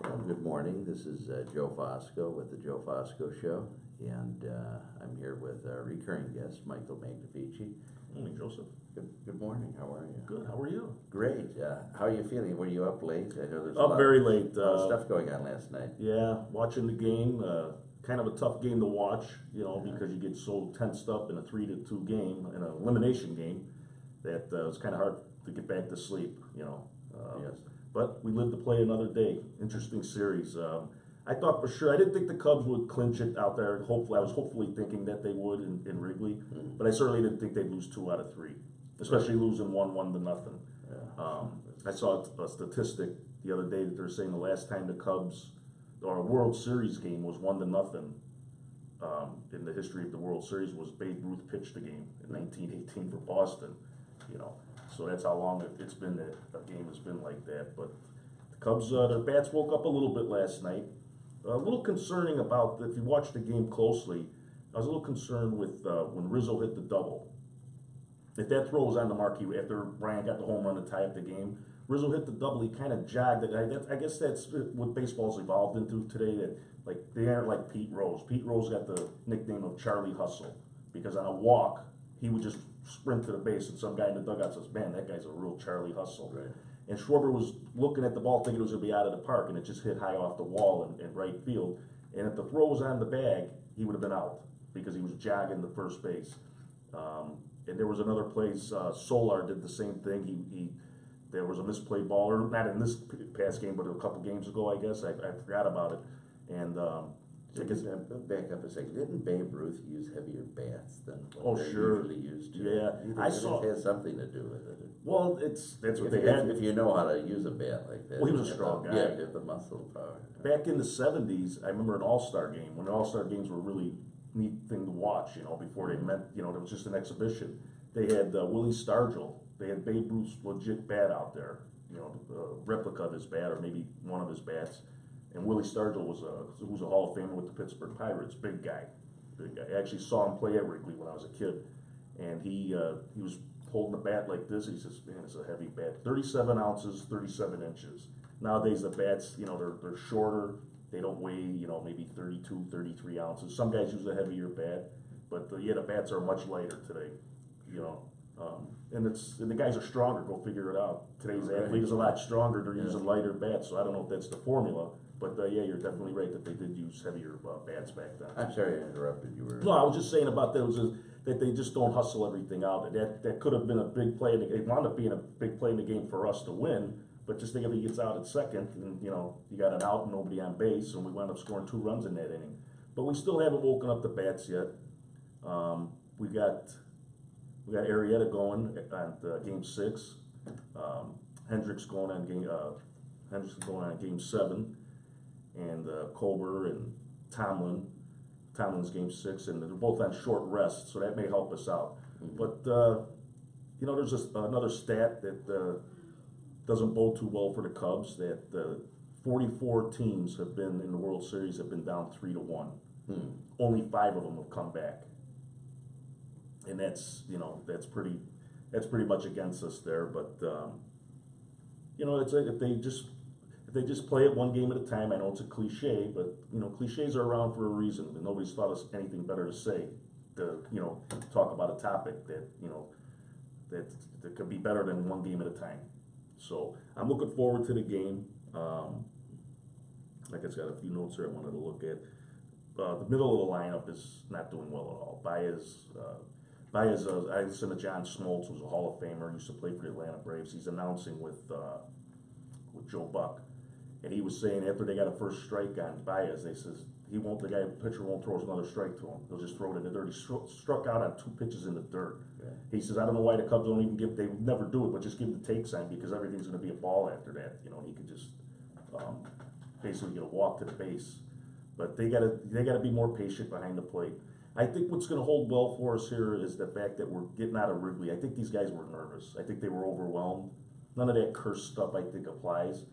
Well, good morning. This is Joe Fosco with the Joe Fosco Show, and I'm here with our recurring guest, Michael Magnafichi. Morning, Joseph. Good morning. How are you? Good. How are you? Great. How are you feeling? Were you up late? I know there's Up very late. a lot of stuff going on last night. Yeah, watching the game. Kind of a tough game to watch, because you get so tensed up in a 3-2 game, in an elimination game, that it's kind of hard to get back to sleep. Yes. But we lived to play another day. Interesting series. I thought for sure. I didn't think the Cubs would clinch it out there. Hopefully, I was hopefully thinking that they would in Wrigley, but I certainly didn't think they'd lose 2 out of 3, especially losing 1-1 to nothing. Yeah. I saw a statistic the other day that they're saying the last time the Cubs or a World Series game was 1-0 in the history of the World Series was Babe Ruth pitched the game in 1918 for Boston. So that's how long it's been that a game has been like that. But the Cubs, their bats woke up a little bit last night. A little concerning about, if you watch the game closely, I was a little concerned with when Rizzo hit the double. If that throw was on the marquee after Bryant got the home run to tie up the game, Rizzo hit the double. He kind of jogged it. I guess that's what baseball's evolved into today. That they aren't like Pete Rose. Pete Rose got the nickname of Charlie Hustle because on a walk he would just sprint to the base, and some guy in the dugout says, "Man, that guy's a real Charlie Hustle." Right. And Schwarber was looking at the ball thinking it was going to be out of the park, and it just hit high off the wall in right field. And if the throw was on the bag, he would have been out because he was jogging the first base. And there was another place, Solar did the same thing. There was a misplayed ball, or not in this past game, but a couple games ago, I guess. I forgot about it. And So back up a second. Didn't Babe Ruth use heavier bats than what they sure. usually used to? Yeah, I saw. It has something to do with it. Well, that's what they If, had. if you know how to use a bat like that. Well, he was a strong guy. Yeah, you have the muscle power. Back in the 70s, I remember an All-Star game, when the All-Star games were a really neat thing to watch, before they meant, it was just an exhibition. They had Willie Stargell. They had Babe Ruth's legit bat out there, a replica of his bat, or maybe one of his bats. And Willie Stargell was a Hall of Famer with the Pittsburgh Pirates, big guy. I actually saw him play at Wrigley when I was a kid, and he was holding the bat like this. He says, "Man, it's a heavy bat. 37 ounces, 37 inches." Nowadays the bats, they're shorter. They don't weigh, maybe 32, 33 ounces. Some guys use a heavier bat, but the bats are much lighter today. And the guys are stronger. Go figure it out. Today's athlete is a lot stronger. They're using lighter bats, so I don't know if that's the formula. But you're definitely right that they did use heavier bats back then. I'm sorry I interrupted you. No, I was just saying about that that they just don't hustle everything out. That could have been a big play. It wound up being a big play in the game for us to win. But just think if he gets out at second, and you got an out and nobody on base, and we wound up scoring 2 runs in that inning. But we still haven't woken up the bats yet. We got Arrieta going on game 6. Hendricks going on game 7, and Colbert and Tomlin. Tomlin's game 6, and they're both on short rest, so that may help us out. But there's another stat that doesn't bode too well for the Cubs. That 44 teams have been in the World Series have been down 3-1. Only 5 of them have come back. And that's pretty much against us there. But it's if they just play it one game at a time. I know it's a cliche, but cliches are around for a reason, and nobody's thought us anything better to say to talk about a topic that could be better than one game at a time. So I'm looking forward to the game. Like I got a few notes here I wanted to look at. The middle of the lineup is not doing well at all. I listen to John Smoltz, who's a Hall of Famer, used to play for the Atlanta Braves. He's announcing with Joe Buck, and he was saying after they got a first strike on Baez, they says the pitcher won't throw another strike to him. He'll just throw it in the dirt. He struck out on 2 pitches in the dirt. Yeah. He says, I don't know why the Cubs don't even they never do it, but just give the take sign because everything's going to be a ball after that. He could just basically get a walk to the base. But they gotta be more patient behind the plate. I think what's going to hold well for us here is the fact that we're getting out of Wrigley. I think these guys were nervous. I think they were overwhelmed. None of that curse stuff I think applies.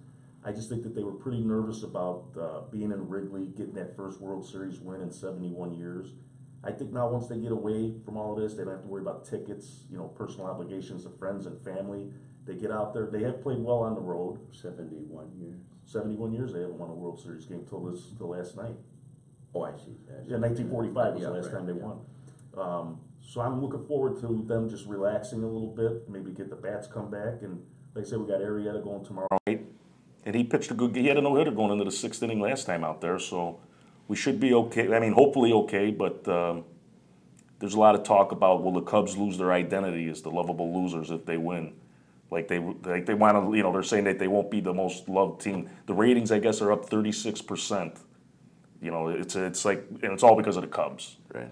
I just think that they were pretty nervous about being in Wrigley, getting that first World Series win in 71 years. I think now once they get away from all of this, they don't have to worry about tickets, personal obligations to friends and family. They get out there. They have played well on the road. 71 years. 71 years they haven't won a World Series game till last night. Oh, I see. Yeah, 1945 was Yeah, the last right, time they yeah. won. So I'm looking forward to them just relaxing a little bit, maybe get the bats come back, and like I said, we got Arrieta going tomorrow night, and he pitched a good. He had a no-hitter going into the 6th inning last time out there, so we should be okay. I mean, hopefully okay, but there's a lot of talk about will the Cubs lose their identity as the lovable losers if they win. Like they want to, they're saying that they won't be the most loved team. The ratings, I guess, are up 36%. It's like, and it's all because of the Cubs. Right.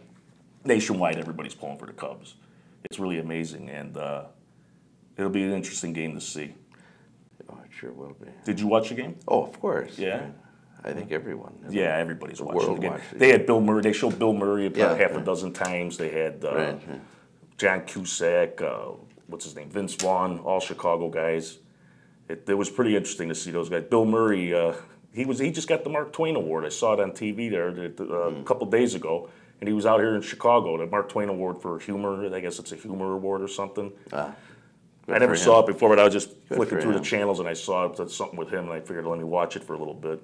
Nationwide, everybody's pulling for the Cubs. It's really amazing, and it'll be an interesting game to see. Oh, it sure will be. Did you watch the game? Oh, of course. Yeah. I think everyone. Yeah, everybody's watching world the game. watched it. They had Bill Murray. They showed Bill Murray about half a right. dozen times. They had Right. John Cusack, what's his name, Vince Vaughn, all Chicago guys. It was pretty interesting to see those guys. Bill Murray, he just got the Mark Twain Award. I saw it on TV there a couple days ago, and he was out here in Chicago. The Mark Twain Award for humor. I guess it's a humor award or something. I never saw it before, but I was just flicking through the channels and I saw something with him, and I figured let me watch it for a little bit.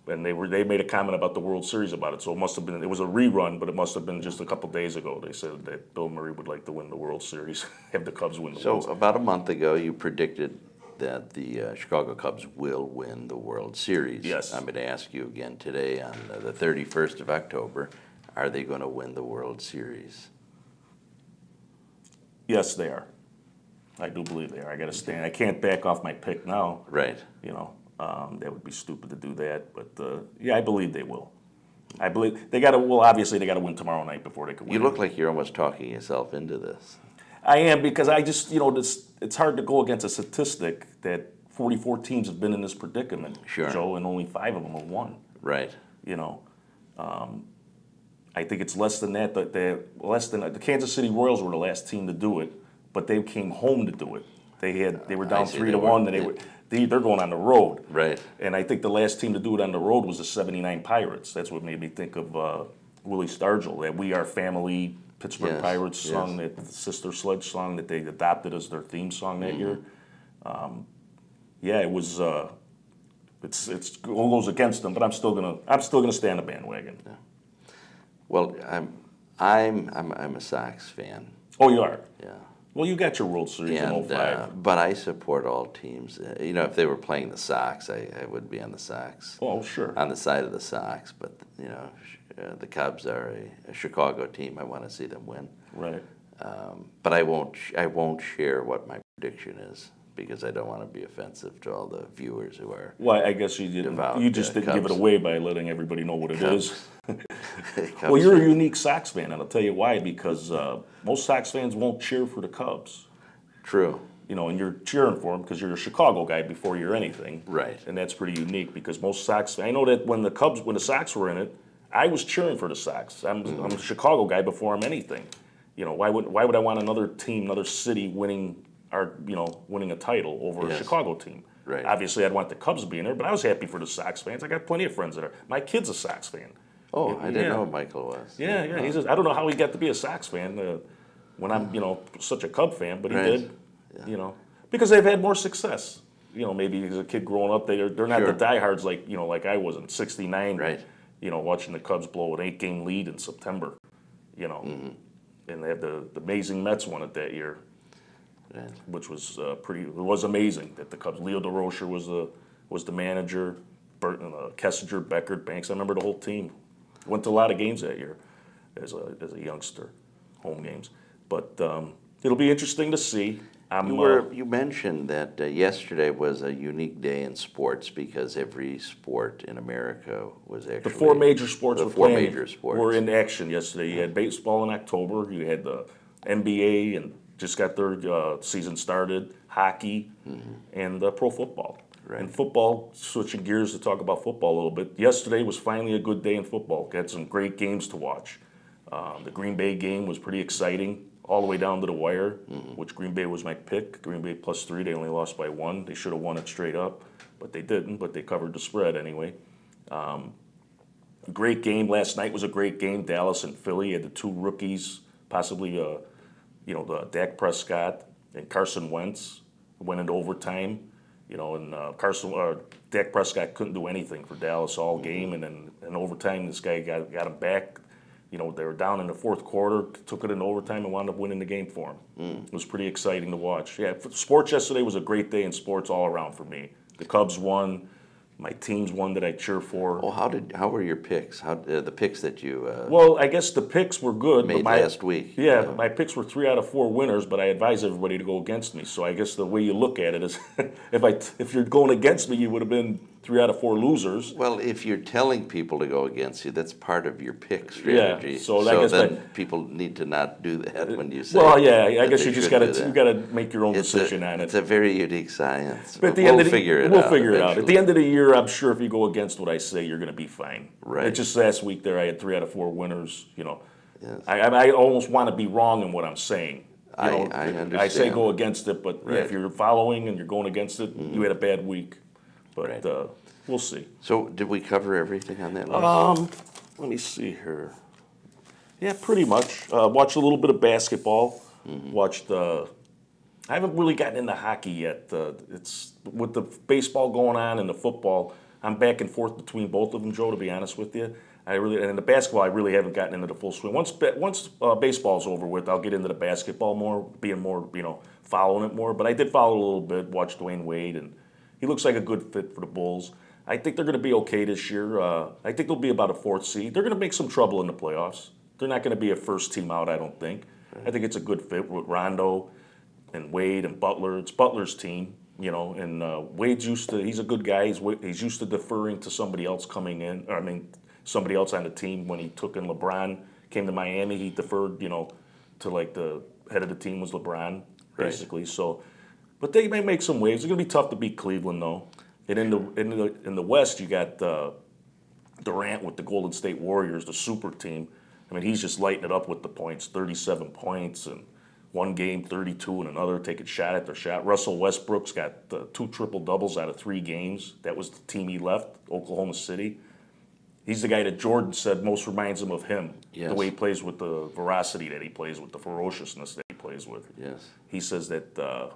And they made a comment about the World Series about it, so it was a rerun, but it must have been just a couple days ago. They said that Bill Murray would like to win the World Series, have the Cubs win the World Series. So about a month ago, you predicted that the Chicago Cubs will win the World Series. Yes. I'm going to ask you again today on the 31st of October, are they going to win the World Series? Yes, they are. I do believe they are. I got to stand. I can't back off my pick now. Right. That would be stupid to do that. But yeah, I believe they will. I believe they got to. Well, obviously they got to win tomorrow night before they can win. You look like you're almost talking yourself into this. I am, because I just it's hard to go against a statistic that 44 teams have been in this predicament, Sure. Joe, and only 5 of them have won. Right. I think it's less than that. The Kansas City Royals were the last team to do it, but they came home to do it. They were down 3-1, and they're going on the road. Right. And I think the last team to do it on the road was the '79 Pirates. That's what made me think of Willie Stargell, that "We Are Family" Pittsburgh Pirates song, that Sister Sledge song that they adopted as their theme song that year. It was. It goes against them, but I'm still gonna stay on the bandwagon. Yeah. Well, I'm a Sox fan. Oh, you are? Yeah. Well, you got your World Series in 05. But I support all teams. If they were playing the Sox, I would be on the Sox. Oh, sure. On the side of the Sox, but the Cubs are a Chicago team. I want to see them win. Right. But I won't share what my prediction is because I don't want to be offensive to all the viewers who are. Well, I guess you didn't. Devout, You just didn't give it Cubs. away by letting everybody know what it Cubs. is. Cubs Well, you're a fan. unique Sox fan, and I'll tell you why. Because most Sox fans won't cheer for the Cubs. True. And you're cheering for them because you're a Chicago guy before you're anything. Right. And that's pretty unique because most Sox. I know that when the Sox were in it, I was cheering for the Sox. I'm a Chicago guy before I'm anything. Why would I want another team, another city winning a title over a Chicago team? Right. Obviously, I'd want the Cubs being there, but I was happy for the Sox fans. I got plenty of friends that are. My kid's a Sox fan. Oh, I didn't know Michael was. Yeah. I don't know how he got to be a Sox fan when I'm, such a Cub fan, but he Right. did. Yeah. Because they've had more success. Maybe as a kid growing up, they're not Sure. the diehards like I was in '69. Right. Watching the Cubs blow an 8-game lead in September. And they had the amazing Mets won it that year. Right. Which was it was amazing that the Cubs. Leo DeRocher was the manager. Burton, Kessinger, Beckert, Banks. I remember the whole team. Went to a lot of games that year as a youngster, home games. But it'll be interesting to see. You mentioned that yesterday was a unique day in sports because every sport in America was actually the four major sports were in action yesterday. You had baseball in October. You had the NBA and just got their season started. Hockey and pro football. Right. And football, switching gears to talk about football a little bit. Yesterday was finally a good day in football. Got some great games to watch. The Green Bay game was pretty exciting, all the way down to the wire, which Green Bay was my pick. Green Bay +3, they only lost by 1. They should have won it straight up, but they didn't, but they covered the spread anyway. Great game. Last night was a great game. Dallas and Philly had the two rookies, possibly, the Dak Prescott and Carson Wentz went into overtime. And Dak Prescott couldn't do anything for Dallas all game, and then in overtime, this guy got him back. They were down in the fourth quarter, took it in overtime, and wound up winning the game for him. It was pretty exciting to watch. Yeah, sports yesterday was a great day in sports all around for me. The Cubs won. My team's one that I cheer for. Oh, how were your picks? How the picks that you Well, I guess the picks were good. made last week? Yeah, my picks were 3 out of 4 winners, but I advise everybody to go against me. So I guess the way you look at it is, if you're going against me, you would have been 3 out of 4 losers. Well, if you're telling people to go against you, that's part of your pick strategy. Yeah, so I guess then people need to not do that when you say. Well, yeah, I guess they you just shouldn't got do to that. make your own decision on it. It's a very unique science. But at the we'll end of the, figure it we'll out. figure it out. At the eventually. end of the year, I'm sure if you go against what I say, you're going to be fine. Right. Just last week there, I had 3 out of 4 winners. Yes. I almost want to be wrong in what I'm saying. I understand. I say go against it, but Right. if you're following and you're going against it, you had a bad week. But Right. We'll see. So, did we cover everything on that list? Let me see here. Yeah, pretty much. Watched a little bit of basketball. Watched. I haven't really gotten into hockey yet. It's with the baseball going on and the football. I'm back and forth between both of them, Joe. To be honest with you, and in the basketball, I really haven't gotten into the full swing. Once baseball's over with, I'll get into the basketball more, being more, following it more. But I did follow a little bit. Watched Dwayne Wade, and he looks like a good fit for the Bulls. I think they're going to be okay this year. I think they'll be about a 4th seed. They're going to make some trouble in the playoffs. They're not going to be a first team out, I don't think. I think it's a good fit with Rondo and Wade and Butler. It's Butler's team, and Wade's he's a good guy. He's used to deferring to somebody else coming in, somebody else on the team. When he took in LeBron, came to Miami, he deferred, to like the head of the team was LeBron, basically. Right. So, but they may make some waves. It's going to be tough to beat Cleveland, though. And in the West, you got Durant with the Golden State Warriors, the super team. He's just lighting it up with the points, 37 points, and one game, 32, and another taking shot after shot. Russell Westbrook's got 2 triple-doubles out of 3 games. That was the team he left, Oklahoma City. He's the guy that Jordan said most reminds him of him, the way he plays with the veracity that he plays with, the ferociousness that he plays with. Yes. He says that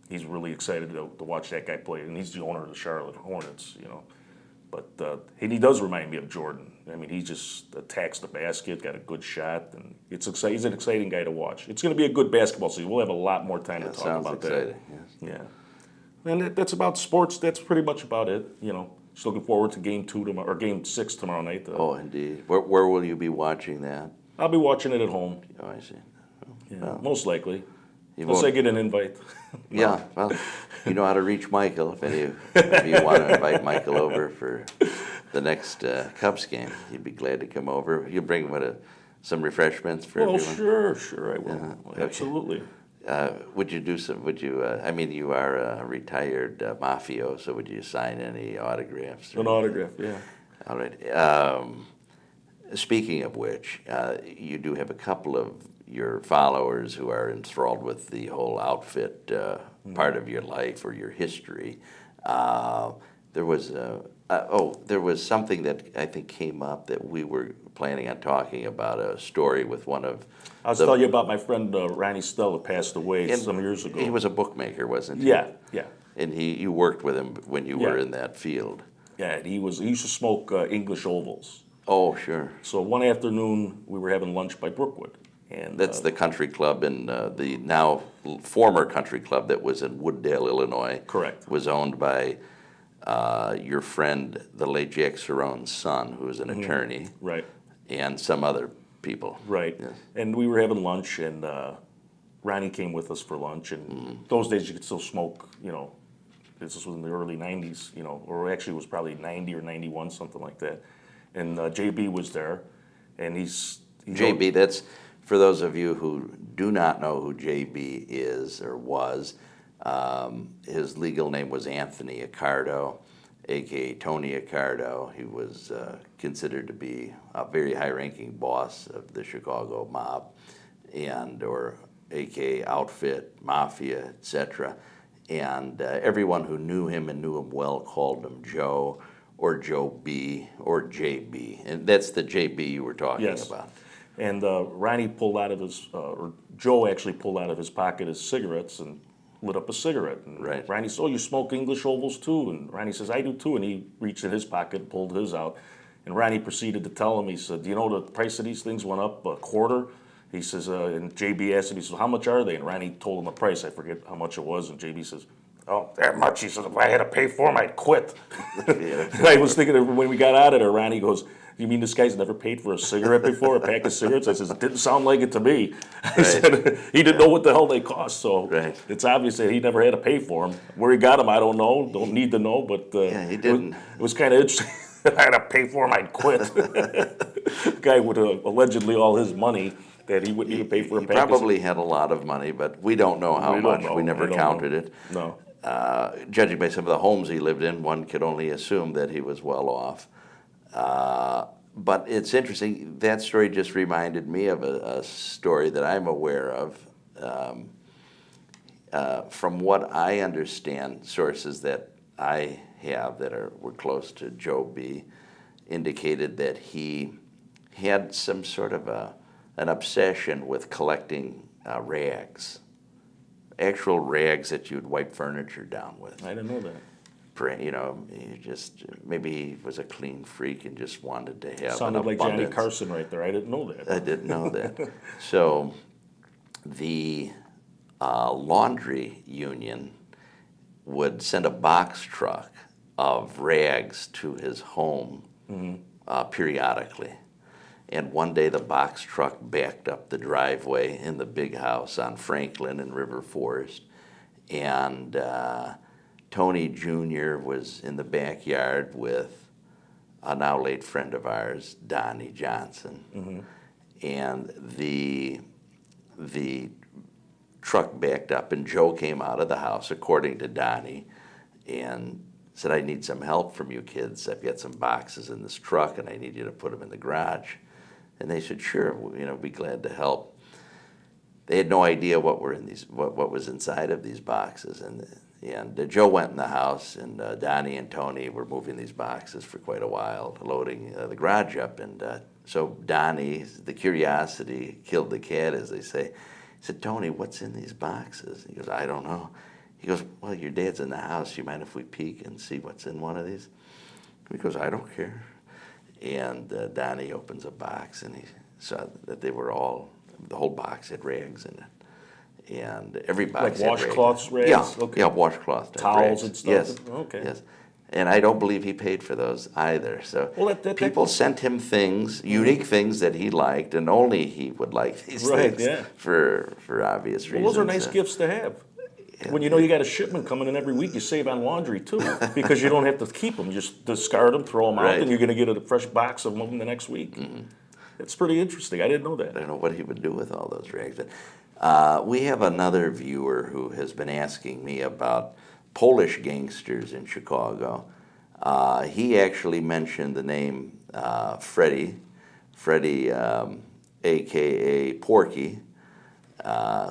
he's really excited to watch that guy play, and he's the owner of the Charlotte Hornets, But and he does remind me of Jordan. He just attacks the basket, got a good shot, and he's an exciting guy to watch. It's going to be a good basketball season. We'll have a lot more time to talk about exciting, that. Yes. Yeah, and that's about sports. That's pretty much about it. Just looking forward to Game 2 tomorrow or Game 6 tomorrow night. Oh, indeed. Where will you be watching that? I'll be watching it at home. Oh, I see. Yeah, well, most likely. Unless won't- I get an invite. Yeah, well, you know how to reach Michael if you want to invite Michael over for the next Cubs game. He'd be glad to come over. You'll bring some refreshments for everyone. Sure, I will. Okay. Absolutely. Would you do some? Would you? You are a retired mafioso. Would you sign any autographs? An autograph, yeah. All right. Speaking of which, you do have a couple of your followers who are enthralled with the whole outfit part of your life or your history. There was something that I think came up that we were planning on talking about, a story with one of. I was telling you about my friend Ronnie Stella passed away some years ago. He was a bookmaker, wasn't he? Yeah. And you worked with him when you were in that field. Yeah, he used to smoke English ovals. Oh, sure. So one afternoon we were having lunch by Brookwood. And that's the country club in the now former country club that was in Wooddale, Illinois. Correct. Was owned by your friend, the late Jack Cerrone's son, who was an attorney. Right. And some other people. Right. Yes. And we were having lunch, and Ronnie came with us for lunch. And those days you could still smoke, this was in the early 90s, or actually it was probably 90 or 91, something like that. And JB was there, and he's JB, that's... For those of you who do not know who JB is or was, his legal name was Anthony Accardo, a.k.a. Tony Accardo. He was considered to be a very high-ranking boss of the Chicago mob, or a.k.a. outfit, mafia, etc. And everyone who knew him and knew him well called him Joe or Joe B or JB. And that's the JB you were talking about. And Ronnie pulled out of his, or Joe actually pulled out of his pocket his cigarettes and lit up a cigarette. And Right. Randy said, "Oh, you smoke English ovals too?" And Randy says, "I do too." And he reached in his pocket, pulled his out. And Randy proceeded to tell him, he said, "Do you know the price of these things went up a quarter?" He says, and JB asked him, he says, "How much are they?" And Randy told him the price. I forget how much it was. And JB says, "Oh, that much." He says, "If I had to pay for them, I'd quit." And I was thinking of when we got out of there, Randy goes, "You mean this guy's never paid for a cigarette before, a pack of cigarettes?" I says, "It didn't sound like it to me." I said, he didn't know what the hell they cost, so it's obvious that he never had to pay for them. Where he got them, I don't know, don't need to know, but Yeah, he didn't. It was kind of interesting. If I had to pay for them, I'd quit. Guy with allegedly all his money that he wouldn't even pay for a He pack probably had a lot of money, but we don't know how We don't much. know. We never I don't counted know. it. No. Judging by some of the homes he lived in, one could only assume that he was well off. But it's interesting, that story just reminded me of a story that I'm aware of. From what I understand, sources that I have that were close to Joe B. indicated that he had some sort of an obsession with collecting rags, actual rags that you'd wipe furniture down with. I didn't know that. You know, he just maybe he was a clean freak and just wanted to have Sounded an like Johnny abundance. Carson right there. I didn't know that. I didn't know that. So the laundry union would send a box truck of rags to his home periodically. And one day the box truck backed up the driveway in the big house on Franklin and River Forest. And Tony Jr. was in the backyard with a now late friend of ours, Donnie Johnson. And the truck backed up, and Joe came out of the house, according to Donnie, and said, "I need some help from you kids. I've got some boxes in this truck, and I need you to put them in the garage." And they said, "Sure, be glad to help." They had no idea what was inside of these boxes, and Joe went in the house, and Donnie and Tony were moving these boxes for quite a while, loading the garage up, and so Donnie, the curiosity killed the cat, as they say. He said, "Tony, what's in these boxes?" He goes, "I don't know." He goes, "Well, your dad's in the house. You mind if we peek and see what's in one of these?" He goes, "I don't care." And Donnie opens a box, and he saw that the whole box had rags in it. And every box Like had washcloths, rags? Yeah, Okay. yeah, washcloth. Towels rags. and stuff? Yes. Okay. Yes. And I don't believe he paid for those either. So Well, people sent him things, unique things that he liked, and only he would like these Right, things yeah. for obvious reasons. Well, those are nice gifts to have. When you know you got a shipment coming in every week, you save on laundry too, because you don't have to keep them. You just discard them, throw them out, Right. and you're going to get a fresh box of them the next week. It's pretty interesting. I didn't know I that. don't know what he would do with all those rags. We have another viewer who has been asking me about Polish gangsters in Chicago. He actually mentioned the name Freddie, a.k.a. Porky,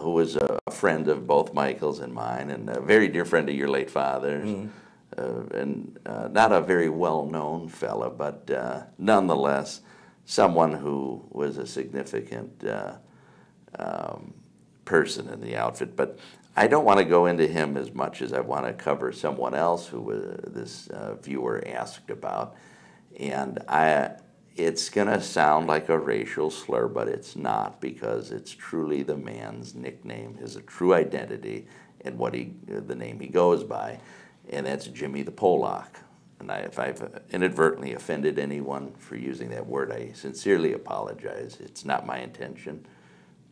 who was a friend of both Michael's and mine, and a very dear friend of your late father's, and not a very well-known fella, but nonetheless, someone who was a significant person in the outfit. But I don't want to go into him as much as I want to cover someone else who this viewer asked about. And it's going to sound like a racial slur, but it's not, because it's truly the man's nickname, his true identity, and the name he goes by, and that's Jimmy the Polak. And if I've inadvertently offended anyone for using that word, I sincerely apologize. It's not my intention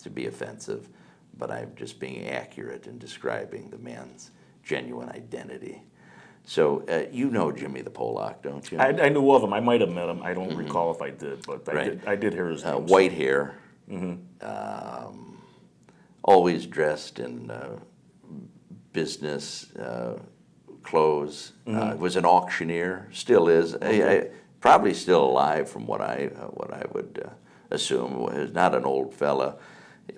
to be offensive, but I'm just being accurate in describing the man's genuine identity. So you know Jimmy the Polak, don't you? I knew of him. I might have met him. I don't recall if I did, but I did hear his name. White hair, always dressed in business clothes. Was an auctioneer, still is. Probably still alive, from what I would assume. Was not an old fella,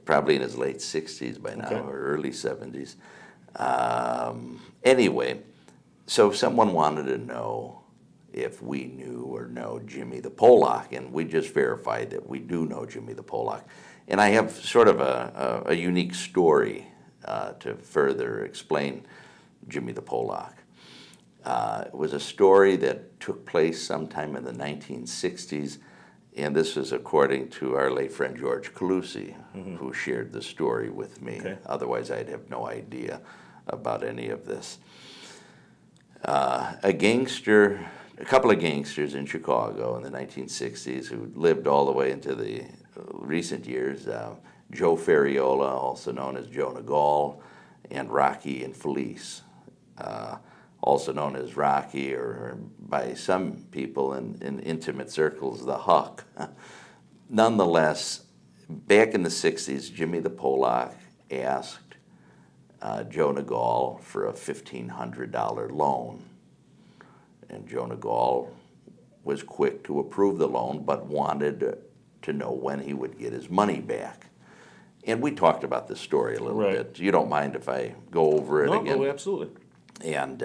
probably in his late 60s by now, or early 70s. Anyway, so someone wanted to know if we knew or know Jimmy the Polak, and we just verified that we do know Jimmy the Polak. And I have sort of a unique story to further explain Jimmy the Pollock. It was a story that took place sometime in the 1960s, and this is according to our late friend George Calusi, who shared the story with me. Okay. Otherwise, I'd have no idea about any of this. A couple of gangsters in Chicago in the 1960s who lived all the way into the recent years, Joe Ferriola, also known as Joe Nagall, and Rocky and Felice, also known as Rocky, or by some people in intimate circles, the Huck. Nonetheless, back in the 60s, Jimmy the Pollock asked Joe Nagall for a $1,500 loan. And Joe Nagall was quick to approve the loan, but wanted to know when he would get his money back. And we talked about this story a little bit. You don't mind if I go over it again? No, absolutely. And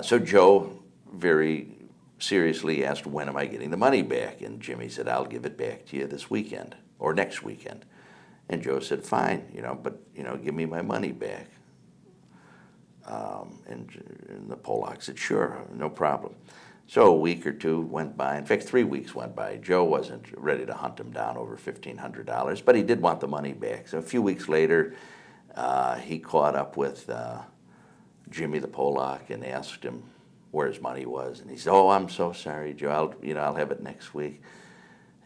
so Joe very seriously asked, when am I getting the money back? And Jimmy said, I'll give it back to you this weekend or next weekend. And Joe said, fine, but give me my money back. And the Pollock said, sure, no problem. So a week or two went by. In fact, 3 weeks went by. Joe wasn't ready to hunt him down over $1,500, but he did want the money back. So a few weeks later, he caught up with Jimmy the Pollock and asked him where his money was. And he said, oh, I'm so sorry, Joe. I'll have it next week.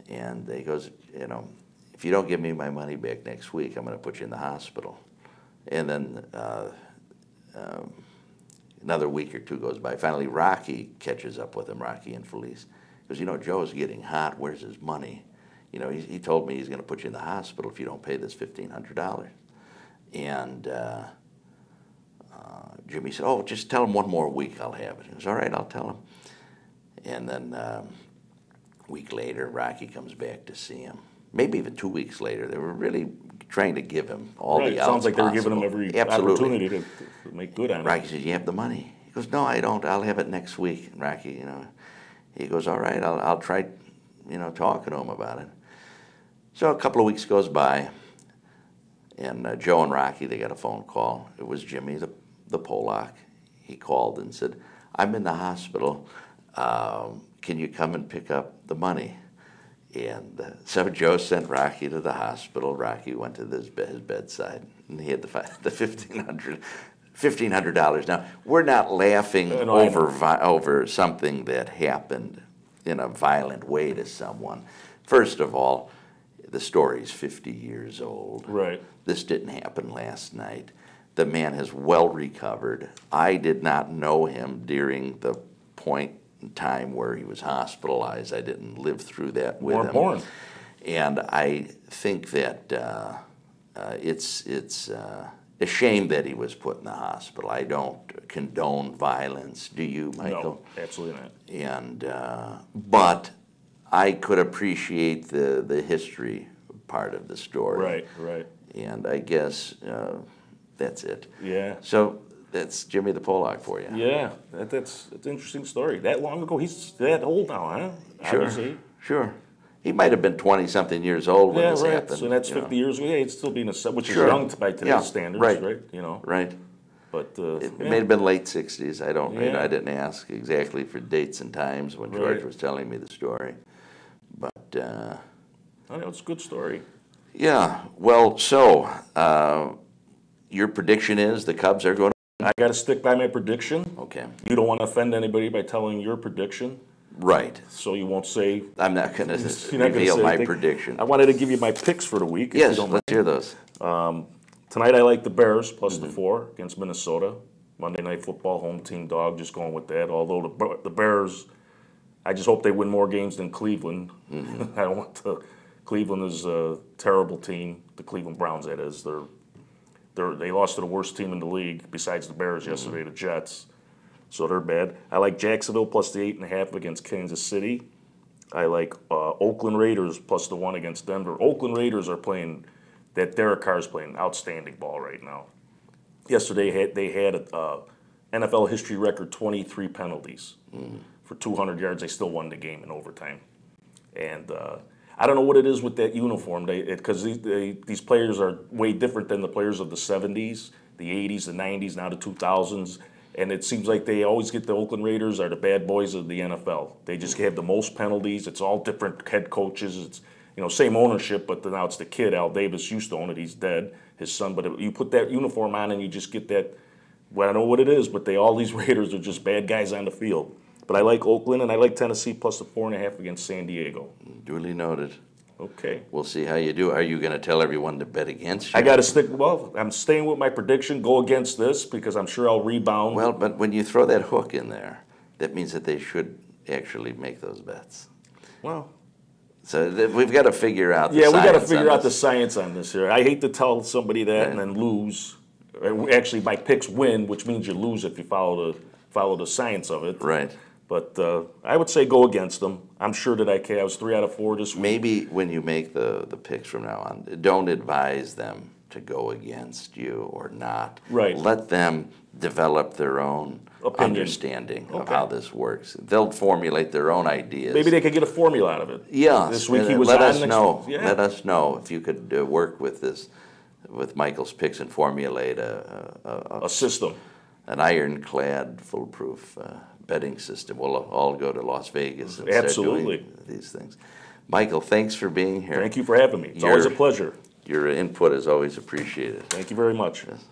And he goes, if you don't give me my money back next week, I'm going to put you in the hospital. And then another week or two goes by. Finally, Rocky catches up with him, Rocky and Felice. He goes, Joe's getting hot. Where's his money? He told me he's going to put you in the hospital if you don't pay this $1,500. And Jimmy said, oh, just tell him one more week, I'll have it. He goes, all right, I'll tell him. And then a week later, Rocky comes back to see him. Maybe even 2 weeks later. They were really trying to give him all the outs Sounds like they were possible. giving him every Absolutely. opportunity to make good on it. Rocky says, you have the money? He goes, no, I don't. I'll have it next week. And Rocky, he goes, all right, I'll try, talking to him about it. So a couple of weeks goes by, and Joe and Rocky, they got a phone call. It was Jimmy, the Pollock. He called and said, I'm in the hospital. Can you come and pick up the money? And so Joe sent Rocky to the hospital. Rocky went to his bedside, and he had the $1,500. Now, we're not laughing over something that happened in a violent way to someone. First of all, the story's 50 years old. Right. This didn't happen last night. The man has well recovered. I did not know him during the point in time where he was hospitalized. I didn't live through that with him. More important. And I think that it's a shame that he was put in the hospital. I don't condone violence. Do you, Michael? No, absolutely not. And but I could appreciate the history part of the story. Right. And I guess that's it. Yeah. So that's Jimmy the Pollock for you. Yeah, that's an interesting story. That long ago, he's that old now, huh? Obviously. Sure. He might have been 20-something years old when this happened. So that's 50 years ago. Yeah, he'd still be in which is Sure. young by today's standards, right? Right. But It may have been late 60s. I didn't ask exactly for dates and times when George was telling me the story. But I know it's a good story. yeah. Well, so your prediction is the Cubs are going to. I got to stick by my prediction. Okay. You don't want to offend anybody by telling your prediction, Right. so you won't say. I'm not going to You're not gonna reveal say my anything. prediction. I wanted to give you my picks for the week. If Yes, you don't let's hear those. Tonight I like the Bears plus the 4 against Minnesota. Monday Night Football, home team dog, just going with that. Although the Bears, I just hope they win more games than Cleveland. I don't want to. Cleveland is a terrible team. The Cleveland Browns, that is. They lost to the worst team in the league besides the Bears yesterday, the Jets. So they're bad. I like Jacksonville plus the 8.5 against Kansas City. I like Oakland Raiders plus the 1 against Denver. Oakland Raiders are playing. That Derek Carr is playing outstanding ball right now. Yesterday they had a NFL history record 23 penalties for 200 yards. They still won the game in overtime. And I don't know what it is with that uniform. Because these players are way different than the players of the 70s, the 80s, the 90s, now the 2000s. And it seems like they always get the Oakland Raiders are the bad boys of the NFL. They just have the most penalties. It's all different head coaches. It's, you know, same ownership, but now it's the kid. Al Davis used to own it. He's dead, his son. But you put that uniform on and you just get that, well, I don't know what it is, but all these Raiders are just bad guys on the field. But I like Oakland and I like Tennessee plus the 4.5 against San Diego. Duly noted. Okay. We'll see how you do. Are you going to tell everyone to bet against you? I got to stick, well, I'm staying with my prediction, go against this, because I'm sure I'll rebound. Well, but when you throw that hook in there, that means that they should actually make those bets. Well, So we've got to figure out the yeah, we got to science figure on out the this. science on this here. I hate to tell somebody that and then lose. Actually, my picks win, which means you lose if you follow the science of it. Right. But I would say go against them. I'm sure that I can. I was 3 out of 4 this week. Maybe when you make the picks from now on, don't advise them to go against you or not. Right. Let them develop their own Opinion. understanding of Okay. how this works. They'll formulate their own ideas. Maybe they could get a formula out of it. Yes. This week he and was let on. us next know. week- Yeah. Let us know if you could work with this, with Michael's picks and formulate A system. an ironclad, foolproof betting system. We'll all go to Las Vegas and start Absolutely. doing these things. Michael, thanks for being here. Thank you for having me. It's always a Your- pleasure. Your input is always appreciated. Thank you very much. Yes.